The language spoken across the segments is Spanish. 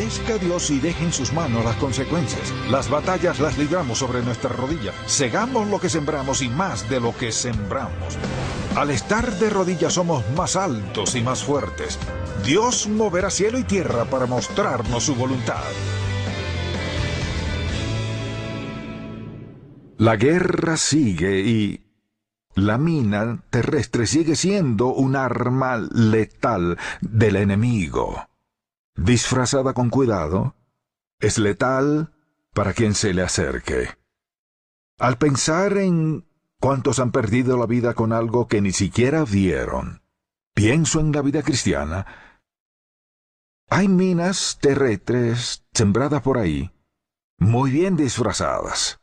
obedezca a Dios y deje en sus manos las consecuencias. Las batallas las libramos sobre nuestra rodilla. Segamos lo que sembramos y más de lo que sembramos. Al estar de rodillas somos más altos y más fuertes. Dios moverá cielo y tierra para mostrarnos su voluntad. La guerra sigue y la mina terrestre sigue siendo un arma letal del enemigo. Disfrazada con cuidado, es letal para quien se le acerque. Al pensar en cuántos han perdido la vida con algo que ni siquiera vieron, pienso en la vida cristiana. Hay minas terrestres sembradas por ahí, muy bien disfrazadas.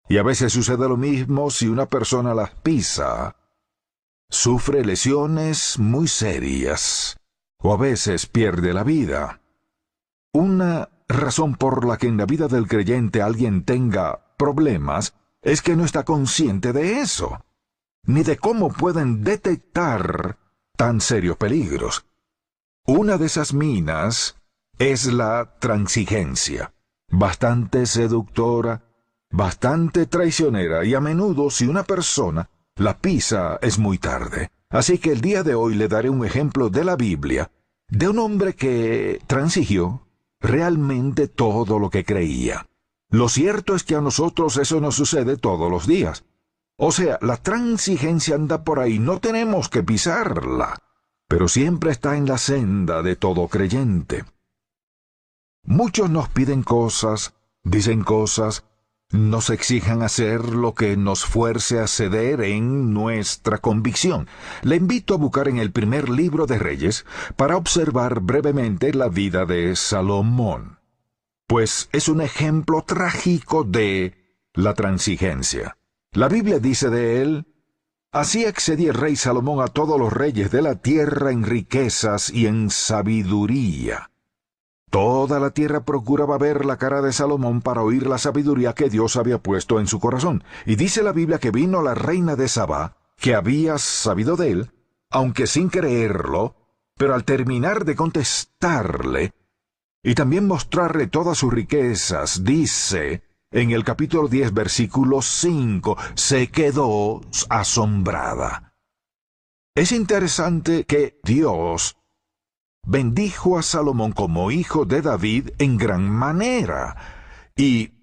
Y a veces sucede lo mismo si una persona las pisa. Sufre lesiones muy serias, o a veces pierde la vida. Una razón por la que en la vida del creyente alguien tenga problemas es que no está consciente de eso, ni de cómo pueden detectar tan serios peligros. Una de esas minas es la transigencia, bastante seductora, bastante traicionera, y a menudo si una persona la pisa es muy tarde. Así que el día de hoy le daré un ejemplo de la Biblia, de un hombre que transigió realmente todo lo que creía. Lo cierto es que a nosotros eso nos sucede todos los días. O sea, la transigencia anda por ahí, no tenemos que pisarla, pero siempre está en la senda de todo creyente. Muchos nos piden cosas, dicen cosas, nos exijan hacer lo que nos fuerce a ceder en nuestra convicción. Le invito a buscar en el primer libro de Reyes para observar brevemente la vida de Salomón, pues es un ejemplo trágico de la transigencia. La Biblia dice de él: así excedía el rey Salomón a todos los reyes de la tierra en riquezas y en sabiduría. Toda la tierra procuraba ver la cara de Salomón para oír la sabiduría que Dios había puesto en su corazón. Y dice la Biblia que vino la reina de Sabá, que había sabido de él, aunque sin creerlo, pero al terminar de contestarle, y también mostrarle todas sus riquezas, dice en el capítulo 10, versículo 5, se quedó asombrada. Es interesante que Dios bendijo a Salomón como hijo de David en gran manera. Y,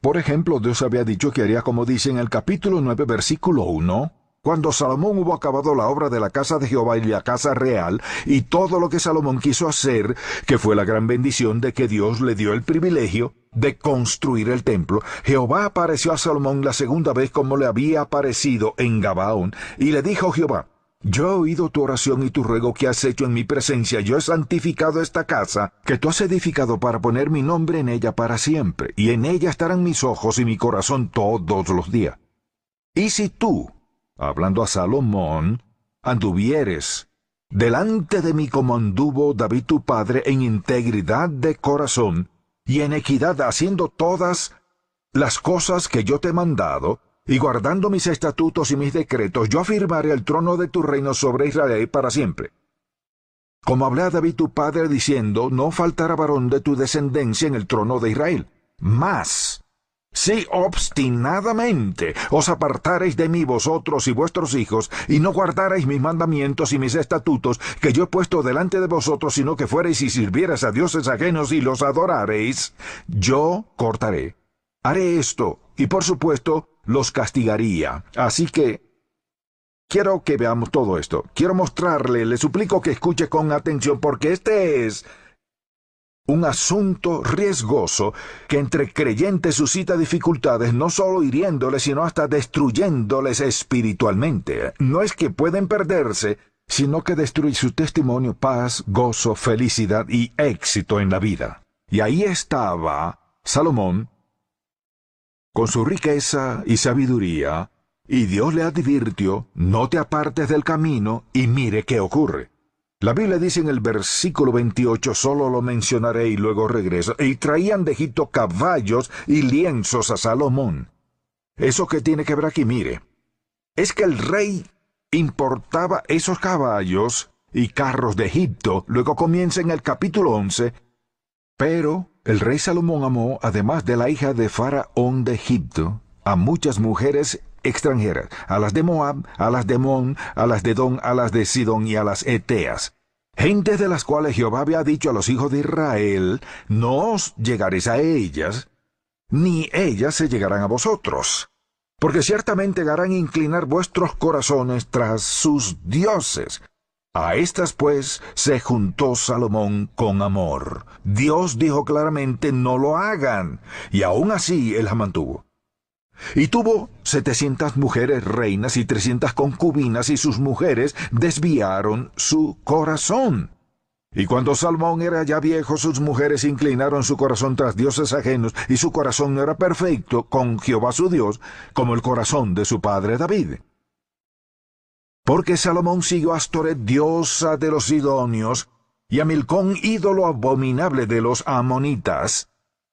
por ejemplo, Dios había dicho que haría como dice en el capítulo 9, versículo 1, cuando Salomón hubo acabado la obra de la casa de Jehová y la casa real, y todo lo que Salomón quiso hacer, que fue la gran bendición de que Dios le dio el privilegio de construir el templo, Jehová apareció a Salomón la segunda vez como le había aparecido en Gabaón, y le dijo Jehová: yo he oído tu oración y tu ruego que has hecho en mi presencia. Yo he santificado esta casa que tú has edificado para poner mi nombre en ella para siempre, y en ella estarán mis ojos y mi corazón todos los días. Y si tú, hablando a Salomón, anduvieres delante de mí como anduvo David tu padre en integridad de corazón y en equidad, haciendo todas las cosas que yo te he mandado, y guardando mis estatutos y mis decretos, yo afirmaré el trono de tu reino sobre Israel para siempre. Como hablé a David tu padre diciendo: no faltará varón de tu descendencia en el trono de Israel. Mas, si obstinadamente os apartareis de mí vosotros y vuestros hijos, y no guardareis mis mandamientos y mis estatutos que yo he puesto delante de vosotros, sino que fuereis y sirvierais a dioses ajenos y los adorareis, yo cortaré. Haré esto, y por supuesto los castigaría. Así que quiero que veamos todo esto. Quiero mostrarle, le suplico que escuche con atención, porque este es un asunto riesgoso que entre creyentes suscita dificultades, no solo hiriéndoles, sino hasta destruyéndoles espiritualmente. No es que pueden perderse, sino que destruye su testimonio, paz, gozo, felicidad y éxito en la vida. Y ahí estaba Salomón, con su riqueza y sabiduría, y Dios le advirtió: no te apartes del camino, y mire qué ocurre. La Biblia dice en el versículo 28, solo lo mencionaré y luego regreso: y traían de Egipto caballos y lienzos a Salomón. ¿Eso qué tiene que ver aquí? Mire, es que el rey importaba esos caballos y carros de Egipto. Luego comienza en el capítulo 11, Pero el rey Salomón amó, además de la hija de Faraón de Egipto, a muchas mujeres extranjeras, a las de Moab, a las de Amón, a las de Edom, a las de Sidón y a las Eteas, gentes de las cuales Jehová había dicho a los hijos de Israel: no os llegaréis a ellas, ni ellas se llegarán a vosotros, porque ciertamente harán inclinar vuestros corazones tras sus dioses. A estas pues se juntó Salomón con amor. Dios dijo claramente: no lo hagan, y aún así él la mantuvo. Y tuvo 700 mujeres reinas y 300 concubinas, y sus mujeres desviaron su corazón. Y cuando Salomón era ya viejo, sus mujeres inclinaron su corazón tras dioses ajenos, y su corazón no era perfecto con Jehová su Dios, como el corazón de su padre David. Porque Salomón siguió a Astoret, diosa de los sidonios, y a Milcón, ídolo abominable de los amonitas.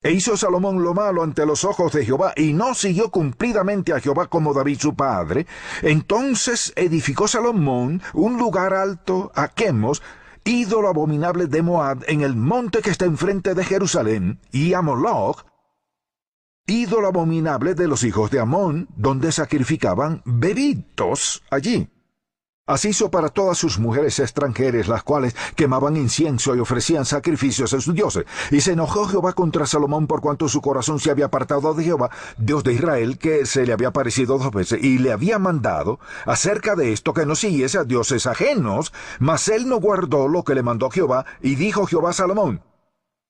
E hizo Salomón lo malo ante los ojos de Jehová, y no siguió cumplidamente a Jehová como David su padre. Entonces edificó Salomón un lugar alto a Quemos, ídolo abominable de Moab, en el monte que está enfrente de Jerusalén, y a Moloch, ídolo abominable de los hijos de Amón, donde sacrificaban bebitos allí. Así hizo para todas sus mujeres extranjeras, las cuales quemaban incienso y ofrecían sacrificios a sus dioses. Y se enojó Jehová contra Salomón por cuanto su corazón se había apartado de Jehová, Dios de Israel, que se le había aparecido 2 veces, y le había mandado acerca de esto que no siguiese a dioses ajenos. Mas él no guardó lo que le mandó Jehová, y dijo Jehová a Salomón: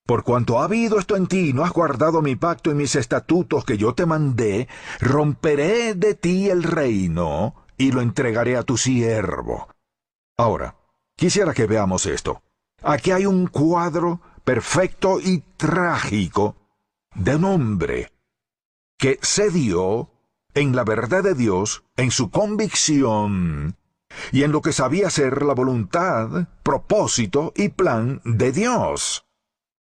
por cuanto ha habido esto en ti, y no has guardado mi pacto y mis estatutos que yo te mandé, romperé de ti el reino y lo entregaré a tu siervo. Ahora, quisiera que veamos esto. Aquí hay un cuadro perfecto y trágico de un hombre que cedió en la verdad de Dios, en su convicción y en lo que sabía ser la voluntad, propósito y plan de Dios.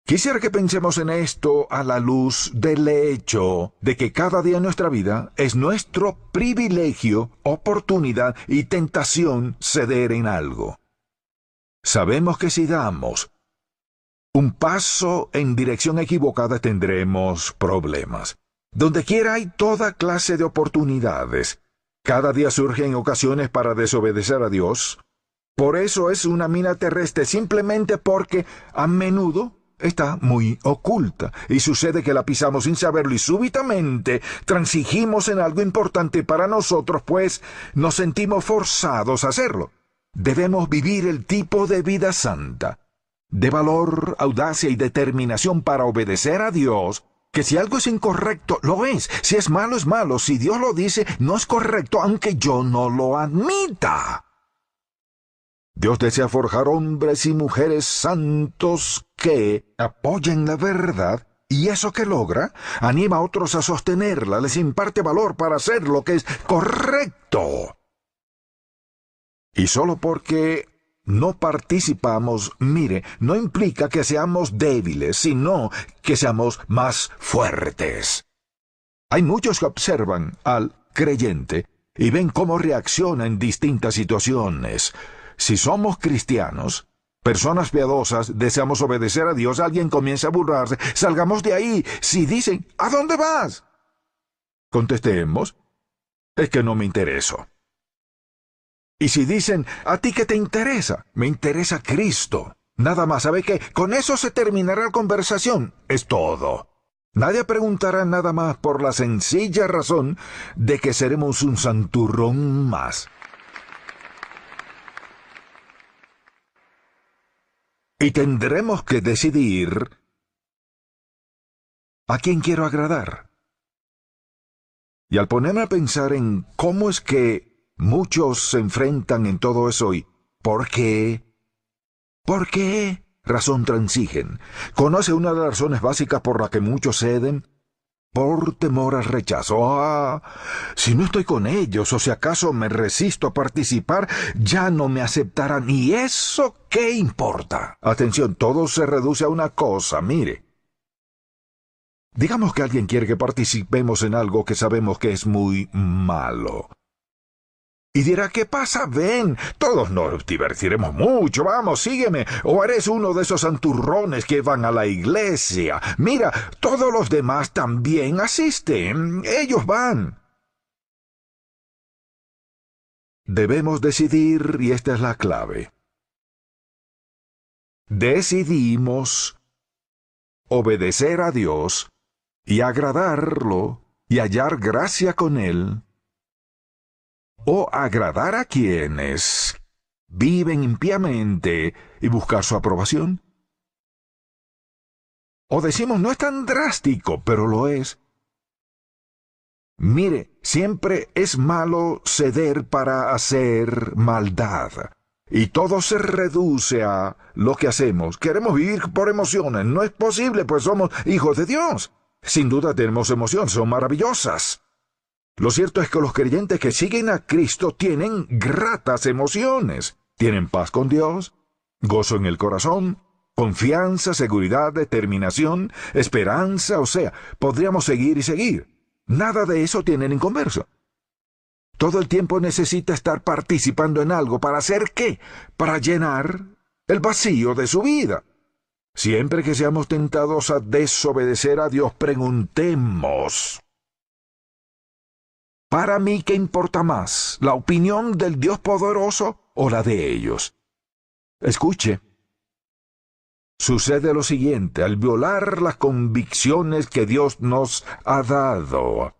Quisiera que pensemos en esto a la luz del hecho de que cada día en nuestra vida es nuestro privilegio, oportunidad y tentación ceder en algo. Sabemos que si damos un paso en dirección equivocada tendremos problemas. Donde quiera hay toda clase de oportunidades. Cada día surgen ocasiones para desobedecer a Dios. Por eso es una mina terrestre, simplemente porque a menudo está muy oculta, y sucede que la pisamos sin saberlo y súbitamente transigimos en algo importante para nosotros, pues nos sentimos forzados a hacerlo. Debemos vivir el tipo de vida santa, de valor, audacia y determinación para obedecer a Dios, que si algo es incorrecto, lo es. Si es malo, es malo. Si Dios lo dice, no es correcto, aunque yo no lo admita. Dios desea forjar hombres y mujeres santos que apoyen la verdad, y eso que logra, anima a otros a sostenerla, les imparte valor para hacer lo que es correcto. Y solo porque no participamos, mire, no implica que seamos débiles, sino que seamos más fuertes. Hay muchos que observan al creyente y ven cómo reacciona en distintas situaciones. Si somos cristianos, personas piadosas, deseamos obedecer a Dios, alguien comienza a burlarse, salgamos de ahí. Si dicen: ¿a dónde vas?, contestemos: es que no me intereso. Y si dicen: ¿a ti qué te interesa? Me interesa Cristo. Nada más, ¿sabe qué? Con eso se terminará la conversación. Es todo. Nadie preguntará nada más por la sencilla razón de que seremos un santurrón más. Y tendremos que decidir a quién quiero agradar. Y al ponerme a pensar en cómo es que muchos se enfrentan en todo eso y ¿por qué? ¿Por qué razón transigen? ¿Conoce una de las razones básicas por la que muchos ceden? Por temor al rechazo. Si no estoy con ellos, o si acaso me resisto a participar, ya no me aceptarán. ¿Y eso qué importa? Atención, todo se reduce a una cosa, mire. Digamos que alguien quiere que participemos en algo que sabemos que es muy malo. Y dirá, ¿qué pasa? Ven, todos nos divertiremos mucho, vamos, sígueme. O eres uno de esos santurrones que van a la iglesia. Mira, todos los demás también asisten, ellos van. Debemos decidir, y esta es la clave. Decidimos obedecer a Dios y agradarlo y hallar gracia con Él, o agradar a quienes viven impíamente y buscar su aprobación. O decimos, no es tan drástico, pero lo es. Mire, siempre es malo ceder para hacer maldad. Y todo se reduce a lo que hacemos. Queremos vivir por emociones. No es posible, pues somos hijos de Dios. Sin duda tenemos emociones, son maravillosas. Lo cierto es que los creyentes que siguen a Cristo tienen gratas emociones. Tienen paz con Dios, gozo en el corazón, confianza, seguridad, determinación, esperanza, o sea, podríamos seguir y seguir. Nada de eso tiene el inconverso. Todo el tiempo necesita estar participando en algo. ¿Para hacer qué? Para llenar el vacío de su vida. Siempre que seamos tentados a desobedecer a Dios, preguntemos: ¿para mí qué importa más, la opinión del Dios poderoso o la de ellos? Escuche. Sucede lo siguiente: al violar las convicciones que Dios nos ha dado,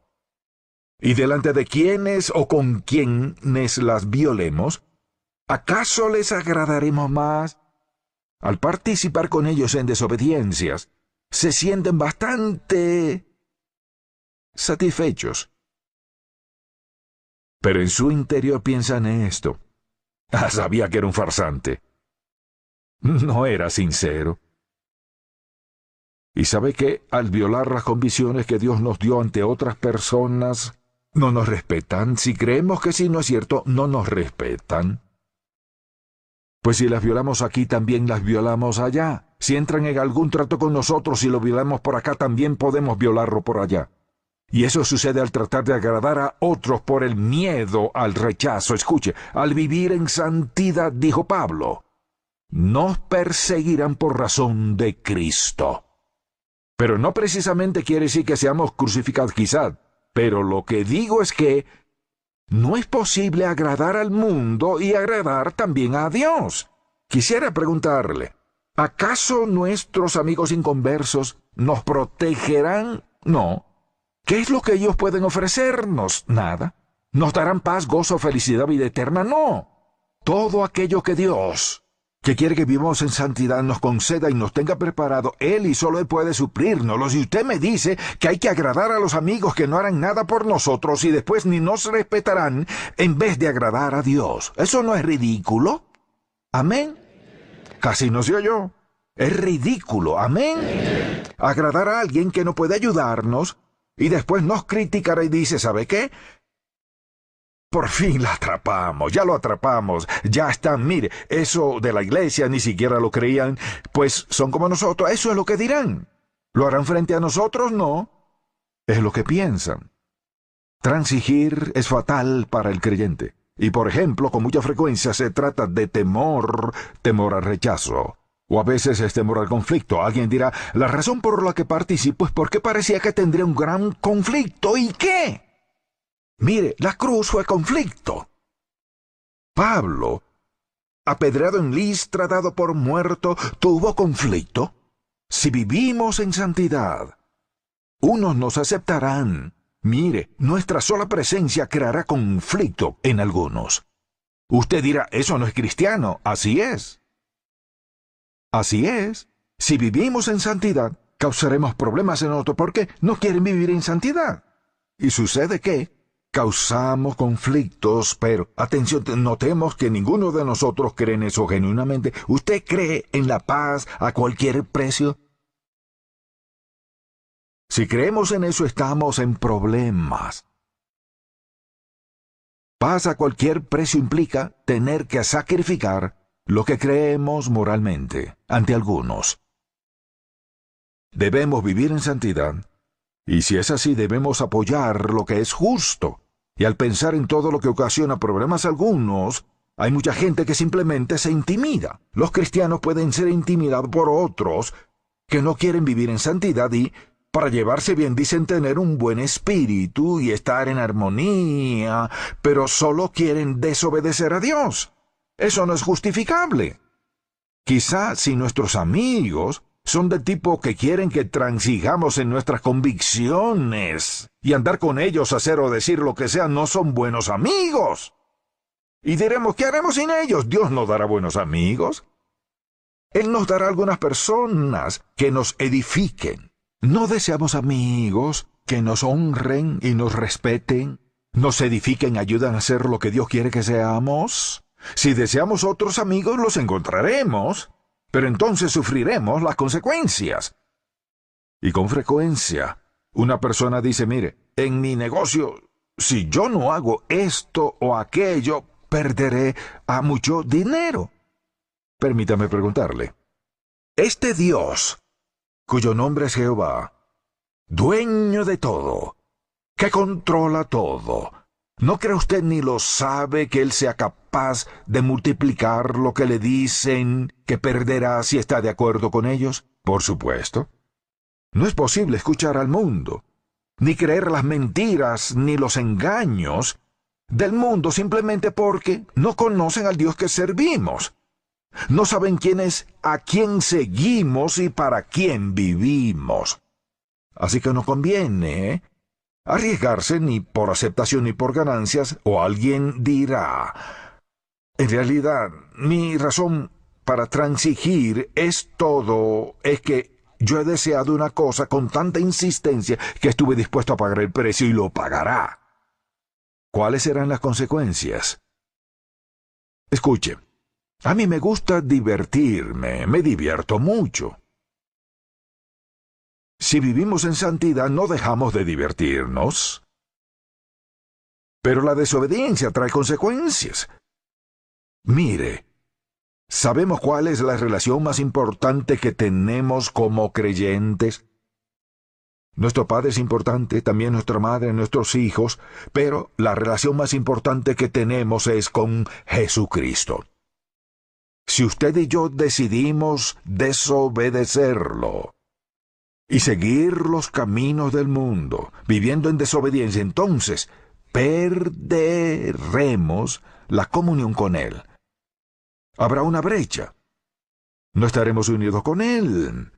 y delante de quienes o con quienes las violemos, ¿acaso les agradaremos más? Al participar con ellos en desobediencias, se sienten bastante satisfechos. Pero en su interior piensan esto: sabía que era un farsante. No era sincero. Y sabe que al violar las convicciones que Dios nos dio ante otras personas, no nos respetan. Si creemos que sí no es cierto, no nos respetan. Pues si las violamos aquí, también las violamos allá. Si entran en algún trato con nosotros y lo violamos por acá, también podemos violarlo por allá. Y eso sucede al tratar de agradar a otros por el miedo al rechazo. Escuche, al vivir en santidad, dijo Pablo, nos perseguirán por razón de Cristo. Pero no precisamente quiere decir que seamos crucificados, quizás. Pero lo que digo es que no es posible agradar al mundo y agradar también a Dios. Quisiera preguntarle, ¿acaso nuestros amigos inconversos nos protegerán? No. ¿Qué es lo que ellos pueden ofrecernos? Nada. ¿Nos darán paz, gozo, felicidad, vida eterna? No. Todo aquello que Dios, que quiere que vivamos en santidad, nos conceda y nos tenga preparado, Él y solo Él puede suplírnoslo. Si usted me dice que hay que agradar a los amigos que no harán nada por nosotros y después ni nos respetarán, en vez de agradar a Dios, ¿eso no es ridículo? ¿Amén? Casi no se oyó. Es ridículo. ¿Amén? Agradar a alguien que no puede ayudarnos y después nos criticará y dice, ¿sabe qué? Por fin la atrapamos, ya lo atrapamos, ya están, mire, eso de la iglesia ni siquiera lo creían, pues son como nosotros, eso es lo que dirán. ¿Lo harán frente a nosotros? No. Es lo que piensan. Transigir es fatal para el creyente. Y por ejemplo, con mucha frecuencia se trata de temor al rechazo. O a veces es temor al conflicto. Alguien dirá, la razón por la que participo es porque parecía que tendría un gran conflicto. ¿Y qué? Mire, la cruz fue conflicto. Pablo, apedreado en Listra, dado por muerto, tuvo conflicto. Si vivimos en santidad, unos nos aceptarán. Mire, nuestra sola presencia creará conflicto en algunos. Usted dirá, eso no es cristiano. Así es. Así es. Si vivimos en santidad, causaremos problemas en otros porque no quieren vivir en santidad. Y sucede que causamos conflictos, pero, atención, notemos que ninguno de nosotros cree en eso genuinamente. ¿Usted cree en la paz a cualquier precio? Si creemos en eso, estamos en problemas. Paz a cualquier precio implica tener que sacrificar lo que creemos moralmente ante algunos. Debemos vivir en santidad, y si es así, debemos apoyar lo que es justo. Y al pensar en todo lo que ocasiona problemas a algunos, hay mucha gente que simplemente se intimida. Los cristianos pueden ser intimidados por otros que no quieren vivir en santidad y, para llevarse bien, dicen tener un buen espíritu y estar en armonía, pero solo quieren desobedecer a Dios. Eso no es justificable. Quizá si nuestros amigos son del tipo que quieren que transigamos en nuestras convicciones y andar con ellos, hacer o decir lo que sea, no son buenos amigos. Y diremos, ¿qué haremos sin ellos? Dios nos dará buenos amigos. Él nos dará algunas personas que nos edifiquen. No deseamos amigos que nos honren y nos respeten, nos edifiquen, ayudan a hacer lo que Dios quiere que seamos. Si deseamos otros amigos, los encontraremos, pero entonces sufriremos las consecuencias. Y con frecuencia, una persona dice, mire, en mi negocio, si yo no hago esto o aquello, perderé a mucho dinero. Permítame preguntarle, este Dios, cuyo nombre es Jehová, dueño de todo, que controla todo, ¿no cree usted ni lo sabe que Él sea capaz de multiplicar lo que le dicen que perderá si está de acuerdo con ellos? Por supuesto. No es posible escuchar al mundo, ni creer las mentiras ni los engaños del mundo simplemente porque no conocen al Dios que servimos. No saben quién es, a quién seguimos y para quién vivimos. Así que no conviene arriesgarse ni por aceptación ni por ganancias, o alguien dirá, en realidad, mi razón para transigir es que yo he deseado una cosa con tanta insistencia que estuve dispuesto a pagar el precio y lo pagará. ¿Cuáles serán las consecuencias? Escuche, a mí me gusta divertirme, me divierto mucho. Si vivimos en santidad, no dejamos de divertirnos. Pero la desobediencia trae consecuencias. Mire, ¿sabemos cuál es la relación más importante que tenemos como creyentes? Nuestro padre es importante, también nuestra madre, nuestros hijos, pero la relación más importante que tenemos es con Jesucristo. Si usted y yo decidimos desobedecerlo y seguir los caminos del mundo, viviendo en desobediencia, entonces perderemos la comunión con Él. Habrá una brecha. No estaremos unidos con Él.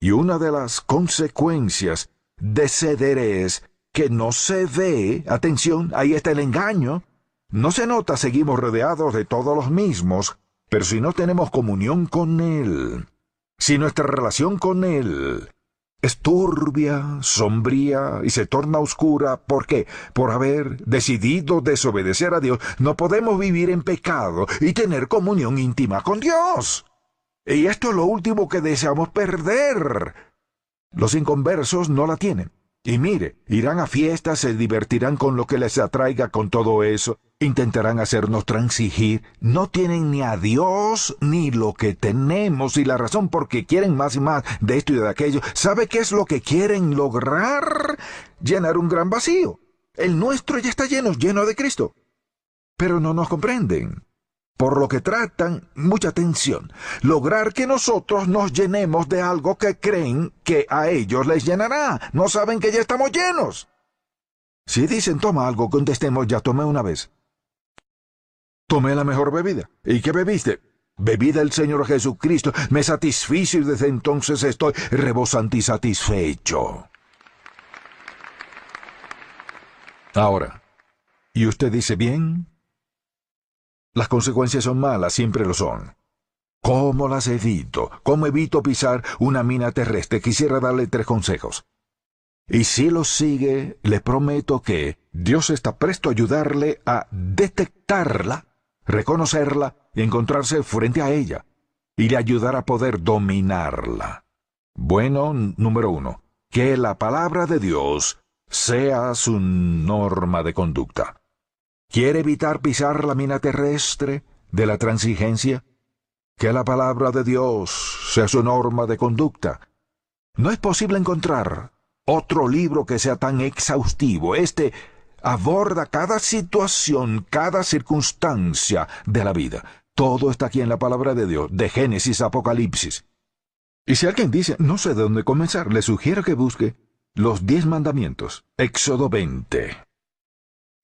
Y una de las consecuencias de ceder es que no se ve, atención, ahí está el engaño. No se nota, seguimos rodeados de todos los mismos, pero si no tenemos comunión con Él, si nuestra relación con Él es turbia, sombría y se torna oscura, ¿por qué? Por haber decidido desobedecer a Dios, no podemos vivir en pecado y tener comunión íntima con Dios. Y esto es lo último que deseamos perder. Los inconversos no la tienen. Y mire, irán a fiestas, se divertirán con lo que les atraiga con todo eso, intentarán hacernos transigir. No tienen ni a Dios ni lo que tenemos, y la razón por qué quieren más y más de esto y de aquello. ¿Sabe qué es lo que quieren lograr? Llenar un gran vacío. El nuestro ya está lleno de Cristo. Pero no nos comprenden. Por lo que tratan, mucha atención, lograr que nosotros nos llenemos de algo que creen que a ellos les llenará. No saben que ya estamos llenos. Si dicen toma algo, contestemos ya tomé una vez. Tomé la mejor bebida. ¿Y qué bebiste? Bebí del Señor Jesucristo. Me satisfizo y desde entonces estoy rebosante y satisfecho. Ahora, ¿y usted dice bien? Las consecuencias son malas, siempre lo son. ¿Cómo las evito? ¿Cómo evito pisar una mina terrestre? Quisiera darle 3 consejos. Y si los sigue, le prometo que Dios está presto a ayudarle a detectarla, reconocerla y encontrarse frente a ella, y le ayudará a poder dominarla. Bueno, número 1, que la palabra de Dios sea su norma de conducta. ¿Quiere evitar pisar la mina terrestre de la transigencia? Que la palabra de Dios sea su norma de conducta. No es posible encontrar otro libro que sea tan exhaustivo. aborda cada situación, cada circunstancia de la vida. Todo está aquí en la palabra de Dios, de Génesis a Apocalipsis. Y si alguien dice, no sé de dónde comenzar, le sugiero que busque los 10 mandamientos, Éxodo 20.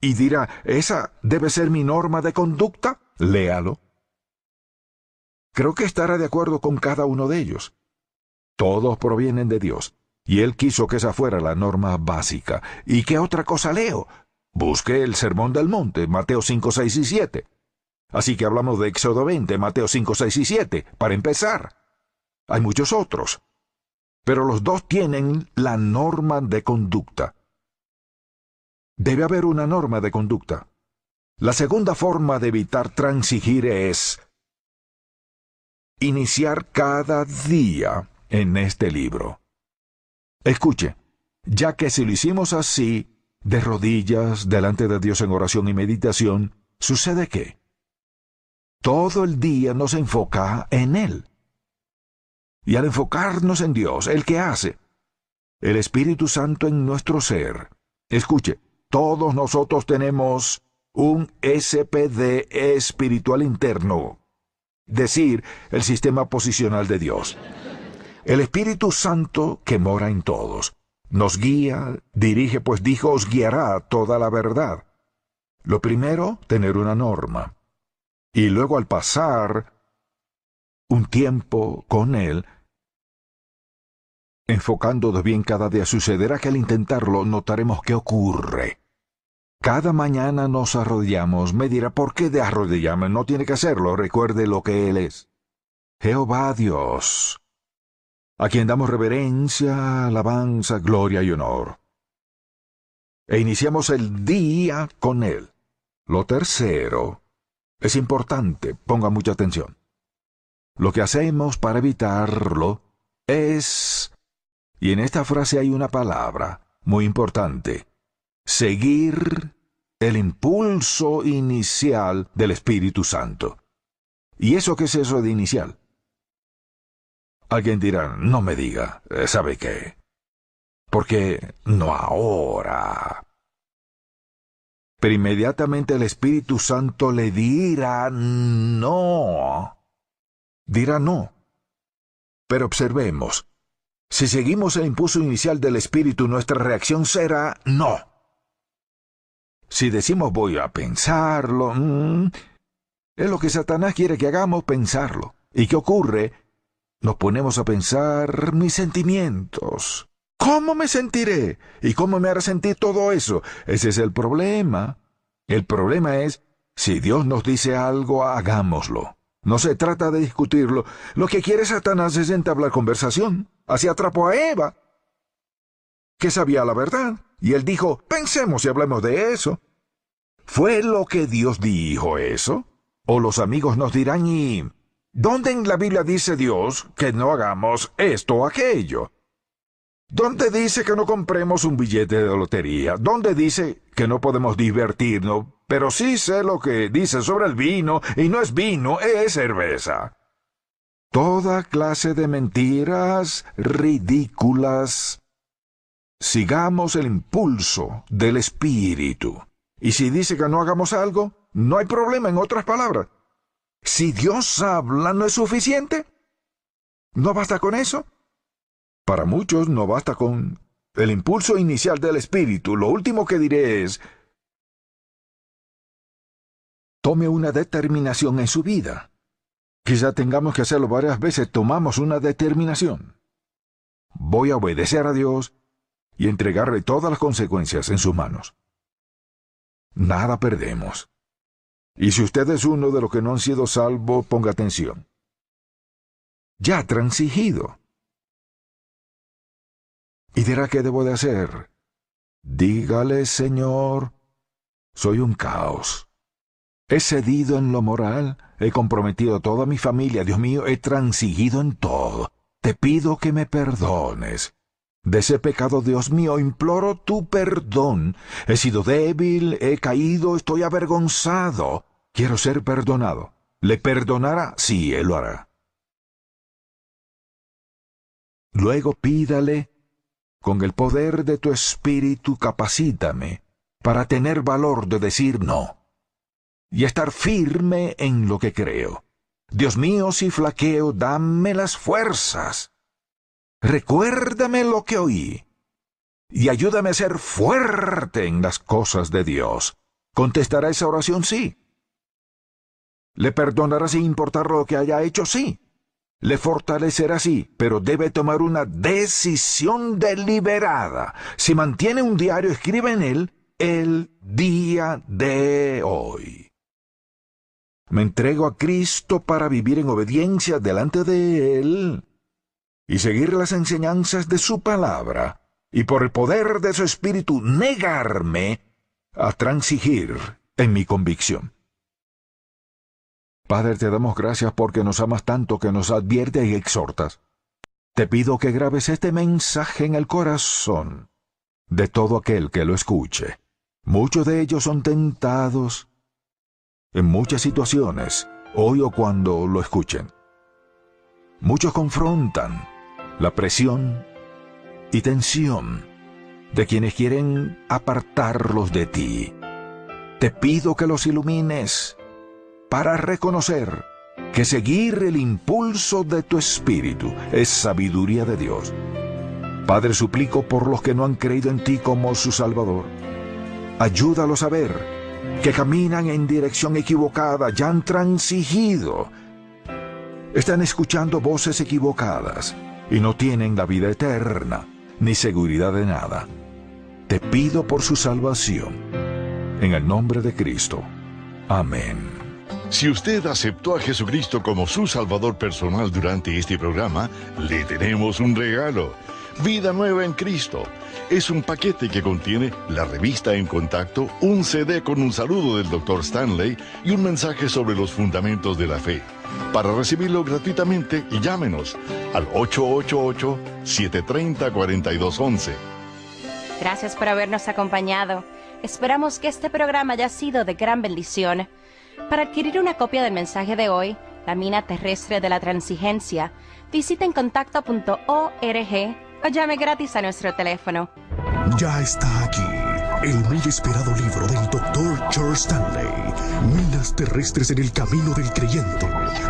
Y dirá, ¿esa debe ser mi norma de conducta? Léalo. Creo que estará de acuerdo con cada uno de ellos. Todos provienen de Dios, y Él quiso que esa fuera la norma básica. ¿Y qué otra cosa leo? Busque el Sermón del Monte, Mateo 5, 6 y 7. Así que hablamos de Éxodo 20, Mateo 5, 6 y 7, para empezar. Hay muchos otros, pero los dos tienen la norma de conducta. Debe haber una norma de conducta. La segunda forma de evitar transigir es iniciar cada día en este libro. Escuche, ya que si lo hicimos así, de rodillas, delante de Dios en oración y meditación, ¿sucede qué? Todo el día nos enfoca en Él. Y al enfocarnos en Dios, ¿el qué hace? El Espíritu Santo en nuestro ser. Escuche, todos nosotros tenemos un SPD espiritual interno, decir, el sistema posicional de Dios. El Espíritu Santo que mora en todos nos guía, dirige, pues dijo, os guiará a toda la verdad. Lo primero, tener una norma. Y luego al pasar un tiempo con Él, enfocándonos bien cada día, sucederá que al intentarlo notaremos qué ocurre. Cada mañana nos arrodillamos. Me dirá, ¿por qué de arrodillarme? No tiene que hacerlo. Recuerde lo que Él es. Jehová Dios, a quien damos reverencia, alabanza, gloria y honor. E iniciamos el día con Él. Lo tercero es importante. Ponga mucha atención. Lo que hacemos para evitarlo es, y en esta frase hay una palabra muy importante, seguir el impulso inicial del Espíritu Santo. ¿Y eso qué es eso de inicial? Alguien dirá, no me diga, ¿sabe qué? Porque no ahora. Pero inmediatamente el Espíritu Santo le dirá no. Dirá no. Pero observemos, si seguimos el impulso inicial del Espíritu, nuestra reacción será no. Si decimos voy a pensarlo, es lo que Satanás quiere que hagamos, pensarlo. ¿Y qué ocurre? Nos ponemos a pensar mis sentimientos. ¿Cómo me sentiré? ¿Y cómo me hará sentir todo eso? Ese es el problema. El problema es, si Dios nos dice algo, hagámoslo. No se trata de discutirlo. Lo que quiere Satanás es entablar conversación. Así atrapó a Eva, que sabía la verdad. Y él dijo, pensemos y hablemos de eso. ¿Fue lo que Dios dijo eso? O los amigos nos dirán, ¿y dónde en la Biblia dice Dios que no hagamos esto o aquello? ¿Dónde dice que no compremos un billete de lotería? ¿Dónde dice que no podemos divertirnos? Pero sí sé lo que dice sobre el vino, y no es vino, es cerveza. Toda clase de mentiras ridículas. Sigamos el impulso del Espíritu. Y si dice que no hagamos algo, no hay problema, en otras palabras. Si Dios habla, ¿no es suficiente? ¿No basta con eso? Para muchos no basta con el impulso inicial del Espíritu. Lo último que diré es, tome una determinación en su vida. Quizá tengamos que hacerlo varias veces. Tomamos una determinación. Voy a obedecer a Dios y entregarle todas las consecuencias en sus manos. Nada perdemos. Y si usted es uno de los que no han sido salvos, ponga atención. Ya ha transigido. Y dirá, ¿qué debo de hacer? Dígale, Señor, soy un caos. He cedido en lo moral, he comprometido a toda mi familia, Dios mío, he transigido en todo. Te pido que me perdones. De ese pecado, Dios mío, imploro tu perdón. He sido débil, he caído, estoy avergonzado. Quiero ser perdonado. ¿Le perdonará? Sí, Él lo hará. Luego pídale, con el poder de tu Espíritu, capacítame para tener valor de decir no y estar firme en lo que creo. Dios mío, si flaqueo, dame las fuerzas. Recuérdame lo que oí y ayúdame a ser fuerte en las cosas de Dios. ¿Contestará esa oración? Sí. ¿Le perdonará sin importar lo que haya hecho? Sí. Le fortalecerá, sí, pero debe tomar una decisión deliberada. Si mantiene un diario, escribe en él el día de hoy. Me entrego a Cristo para vivir en obediencia delante de Él y seguir las enseñanzas de su palabra, y por el poder de su Espíritu negarme a transigir en mi convicción. Padre, te damos gracias porque nos amas tanto que nos adviertes y exhortas. Te pido que grabes este mensaje en el corazón de todo aquel que lo escuche. Muchos de ellos son tentados en muchas situaciones, hoy o cuando lo escuchen. Muchos confrontan la presión y tensión de quienes quieren apartarlos de ti. Te pido que los ilumines para reconocer que seguir el impulso de tu Espíritu es sabiduría de Dios. Padre, suplico por los que no han creído en ti como su Salvador. Ayúdalos a ver que caminan en dirección equivocada, ya han transigido. Están escuchando voces equivocadas y no tienen la vida eterna, ni seguridad de nada. Te pido por su salvación, en el nombre de Cristo. Amén. Si usted aceptó a Jesucristo como su Salvador personal durante este programa, le tenemos un regalo. Vida Nueva en Cristo. Es un paquete que contiene la revista En Contacto, un CD con un saludo del Dr. Stanley y un mensaje sobre los fundamentos de la fe. Para recibirlo gratuitamente, llámenos al 888-730-4211. Gracias por habernos acompañado. Esperamos que este programa haya sido de gran bendición. Para adquirir una copia del mensaje de hoy, La mina terrestre de la transigencia, visite encontacto.org o llame gratis a nuestro teléfono. Ya está aquí el muy esperado libro del Dr. Charles Stanley, Minas terrestres en el camino del creyente,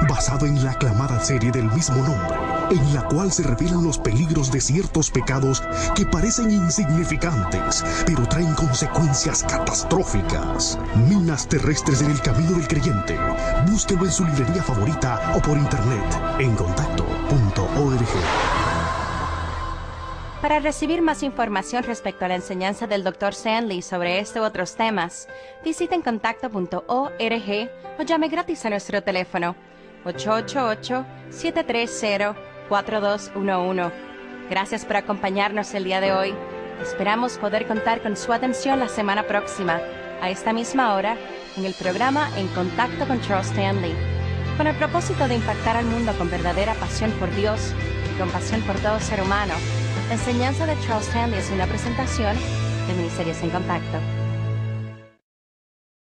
basado en la aclamada serie del mismo nombre, en la cual se revelan los peligros de ciertos pecados que parecen insignificantes, pero traen consecuencias catastróficas. Minas terrestres en el camino del creyente. Búsquelo en su librería favorita o por internet en contacto.org. Para recibir más información respecto a la enseñanza del Dr. Stanley sobre este u otros temas, visiten contacto.org o llame gratis a nuestro teléfono 888-730-4211. Gracias por acompañarnos el día de hoy. Esperamos poder contar con su atención la semana próxima, a esta misma hora, en el programa En Contacto con Charles Stanley, con el propósito de impactar al mundo con verdadera pasión por Dios y compasión por todo ser humano. La enseñanza de Charles Stanley es una presentación de Ministerios en Contacto.